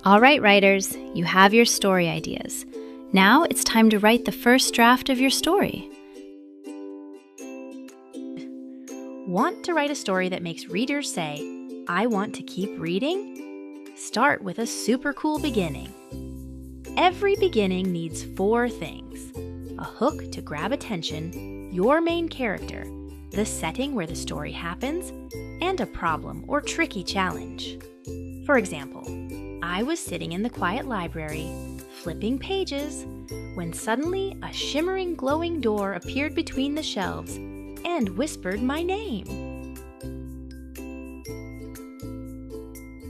All right, writers, you have your story ideas. Now it's time to write the first draft of your story. Want to write a story that makes readers say, "I want to keep reading"? Start with a super cool beginning. Every beginning needs 4 things: a hook to grab attention, your main character, the setting where the story happens, and a problem or tricky challenge. For example, I was sitting in the quiet library, flipping pages, when suddenly a shimmering, glowing door appeared between the shelves and whispered my name.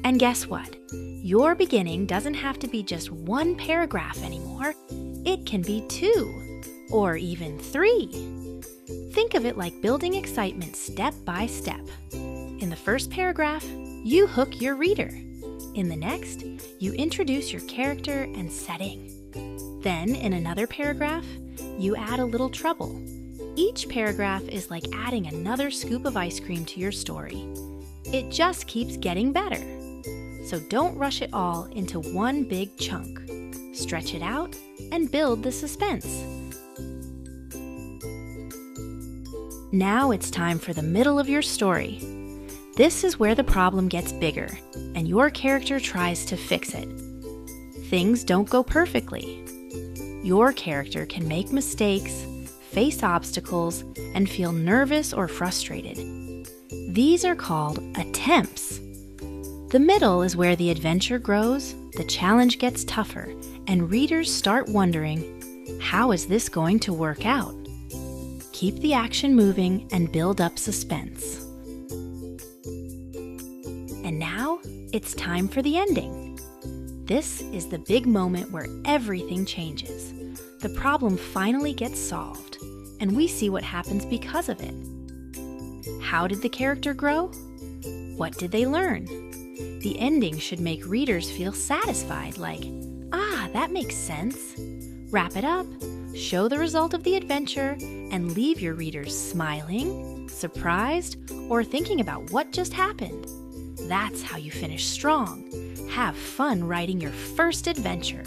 And guess what? Your beginning doesn't have to be just 1 paragraph anymore. It can be 2, or even 3. Think of it like building excitement step by step. In the first paragraph, you hook your reader. In the next, you introduce your character and setting. Then, in another paragraph, you add a little trouble. Each paragraph is like adding another scoop of ice cream to your story. It just keeps getting better. So don't rush it all into one big chunk. Stretch it out and build the suspense. Now it's time for the middle of your story. This is where the problem gets bigger, and your character tries to fix it. Things don't go perfectly. Your character can make mistakes, face obstacles, and feel nervous or frustrated. These are called attempts. The middle is where the adventure grows, the challenge gets tougher, and readers start wondering, how is this going to work out? Keep the action moving and build up suspense. And now, it's time for the ending. This is the big moment where everything changes. The problem finally gets solved, and we see what happens because of it. How did the character grow? What did they learn? The ending should make readers feel satisfied, like, that makes sense. Wrap it up, show the result of the adventure, and leave your readers smiling, surprised, or thinking about what just happened. That's how you finish strong. Have fun writing your first adventure.